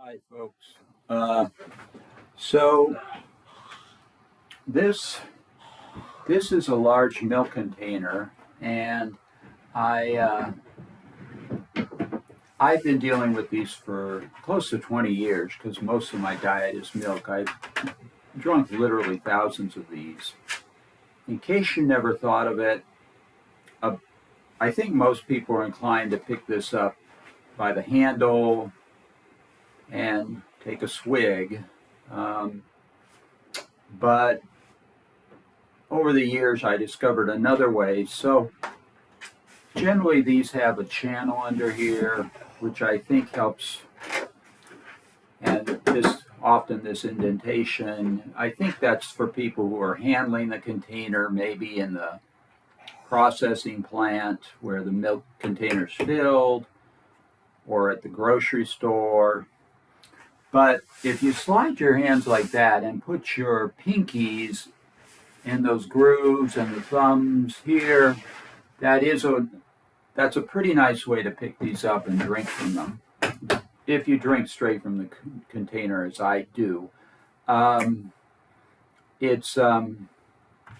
Hi, folks. Uh, so this this is a large milk container, and I I've been dealing with these for close to 20 years because most of my diet is milk. I've drunk literally thousands of these. In case you never thought of it, uh, I think most people are inclined to pick this up by the handle and take a swig. Um, but over the years, I discovered another way. So generally, these have a channel under here, which I think helps, and this indentation. I think that's for people who are handling the container, maybe in the processing plant where the milk container's filled, or at the grocery store. But if you slide your hands like that and put your pinkies in those grooves and the thumbs here, that is a that's a pretty nice way to pick these up and drink from them. If you drink straight from the container, as I do, um, it's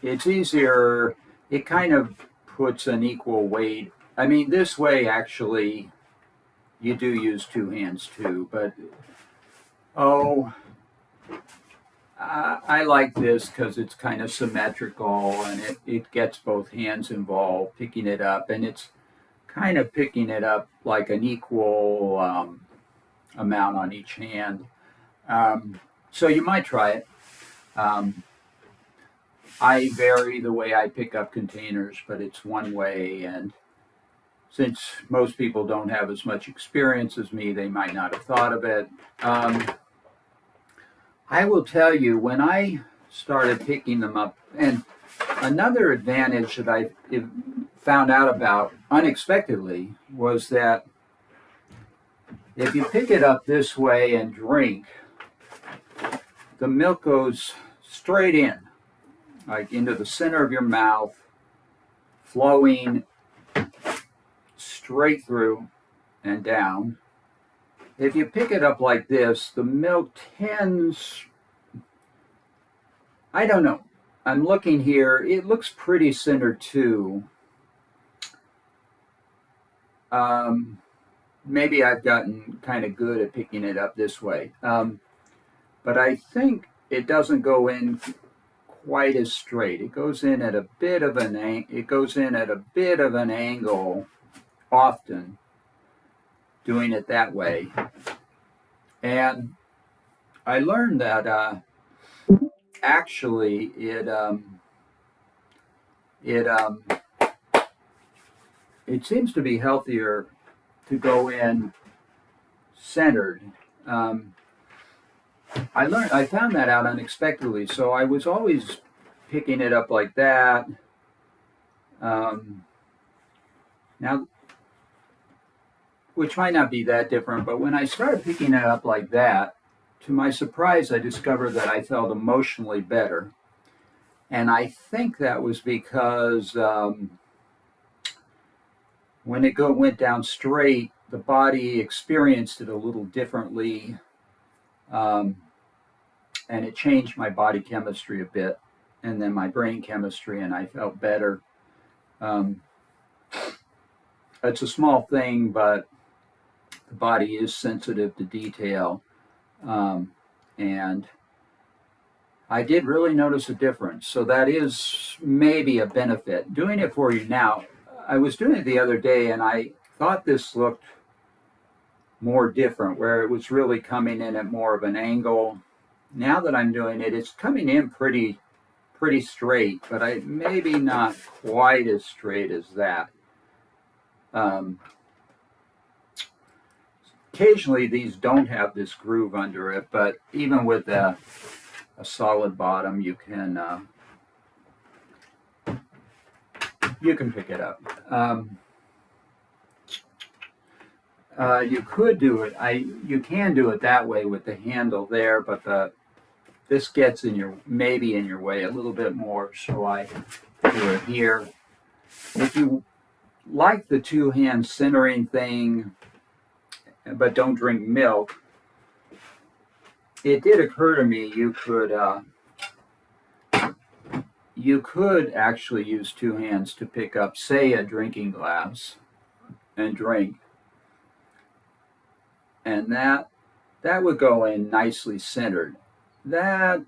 it's easier. It kind of puts an equal weight. I mean, this way actually, you do use two hands too. But oh, I like this because it's kind of symmetrical and it gets both hands involved picking it up, and it's kind of picking it up like an equal amount on each hand. So you might try it. Um, I vary the way I pick up containers, but it's one way. And since most people don't have as much experience as me, they might not have thought of it. I will tell you, when I started picking them up, and another advantage that I found out about unexpectedly was that if you pick it up this way and drink, the milk goes straight in, like into the center of your mouth, flowing straight through and down. If you pick it up like this, the milk tends, I don't know, I'm looking here, it looks pretty centered too. Maybe I've gotten kind of good at picking it up this way. But I think it doesn't go in quite as straight. It goes in at a bit of an angle often, doing it that way. And I learned that actually it seems to be healthier to go in centered. Um, I found that out unexpectedly. So I was always picking it up like that. Now, which might not be that different, but when I started picking it up like that, to my surprise, I discovered that I felt emotionally better. And I think that was because when it went down straight, the body experienced it a little differently, um, and it changed my body chemistry a bit, and then my brain chemistry, and I felt better. Um, it's a small thing, but the body is sensitive to detail, and I did really notice a difference. So that is maybe a benefit. Doing it for you now, I was doing it the other day, and I thought this looked more different, where it was really coming in at more of an angle. Now that I'm doing it, it's coming in pretty straight, but maybe not quite as straight as that. Occasionally, these don't have this groove under it, but even with a solid bottom, you can pick it up. You could do it. You can do it that way with the handle there, but this gets maybe in your way a little bit more. So I do it here. If you like the two-hand centering thing, but don't drink milk, it did occur to me you could actually use two hands to pick up, say, a drinking glass and drink, and that would go in nicely centered. That,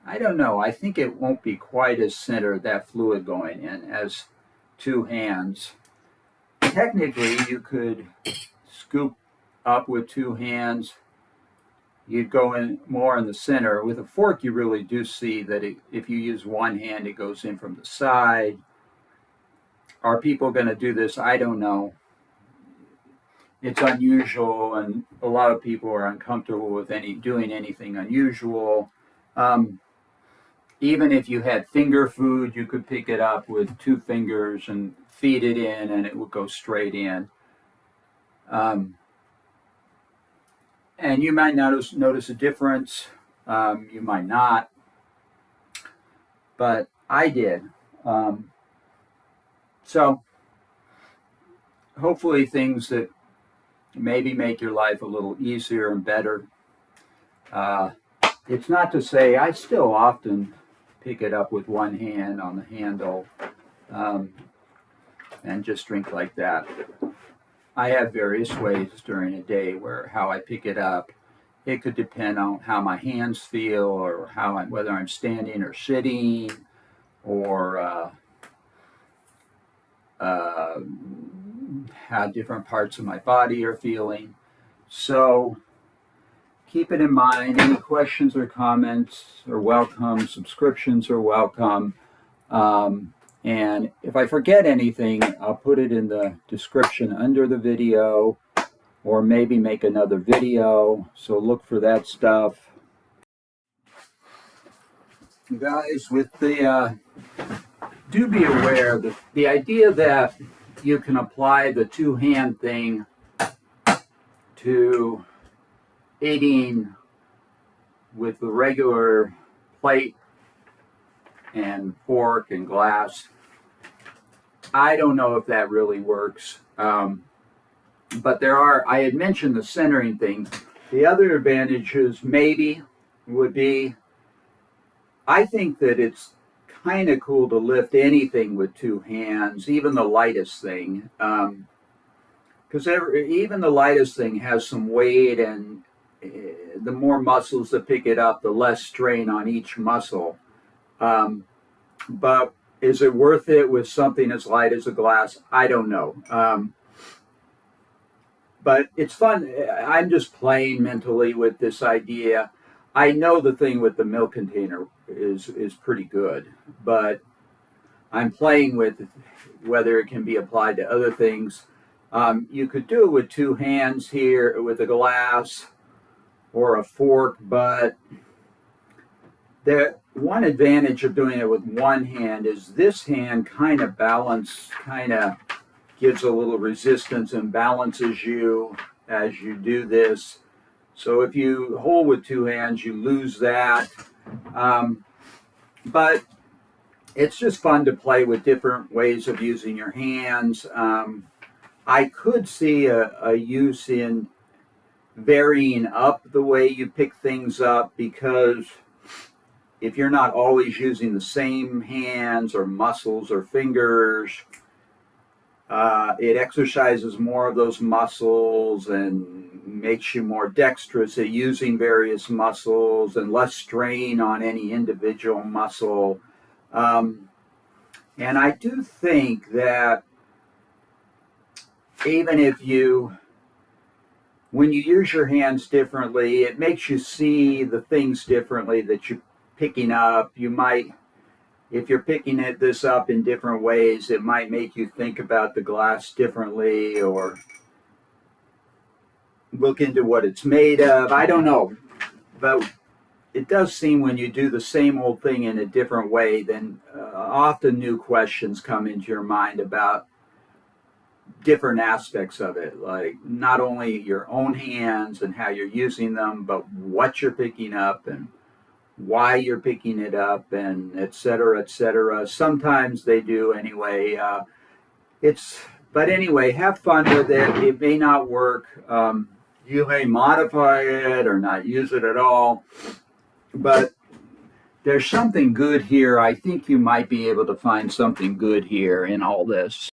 I don't know. I think it won't be quite as centered, that fluid going in, as two hands. Technically, you could scoop up with two hands. You'd go in more in the center. With a fork, you really do see that if you use one hand, it goes in from the side. Are people going to do this? I don't know. It's unusual, and a lot of people are uncomfortable with doing anything unusual. Even if you had finger food, you could pick it up with two fingers and feed it in, and it would go straight in. And you might notice a difference. You might not, but I did. So hopefully things that maybe make your life a little easier and better. It's not to say I still often pick it up with one hand on the handle and just drink like that. I have various ways during a day how I pick it up. It could depend on how my hands feel, or whether I'm standing or sitting, or how different parts of my body are feeling. So keep it in mind. Any questions or comments are welcome. Subscriptions are welcome. And if I forget anything, I'll put it in the description under the video, or maybe make another video. So look for that stuff. You guys, do be aware that the idea that you can apply the two-hand thing to eating with the regular plate and fork and glass, I don't know if that really works. But I had mentioned the centering thing. The other advantages maybe would be, I think that it's kind of cool to lift anything with two hands, even the lightest thing. Because even the lightest thing has some weight, and the more muscles that pick it up, the less strain on each muscle. But is it worth it with something as light as a glass? I don't know. But it's fun. I'm just playing mentally with this idea. I know the thing with the milk container is pretty good, but I'm playing with whether it can be applied to other things. You could do it with two hands here with a glass or a fork, but one advantage of doing it with one hand is this hand kind of gives a little resistance and balances you as you do this. So if you hold with two hands, you lose that. But it's just fun to play with different ways of using your hands. I could see a use in varying up the way you pick things up, because if you're not always using the same hands or muscles or fingers, it exercises more of those muscles and makes you more dexterous at using various muscles and less strain on any individual muscle. And I do think that even when you use your hands differently, it makes you see the things differently that you're picking up. You might, if you're picking this up in different ways, it might make you think about the glass differently, or look into what it's made of. I don't know. But it does seem when you do the same old thing in a different way, then often new questions come into your mind about different aspects of it, like not only your own hands and how you're using them, but what you're picking up and why you're picking it up, and et cetera, et cetera. Sometimes they do anyway. But anyway, have fun with it. It may not work. You may modify it or not use it at all, but there's something good here. I think you might be able to find something good here in all this.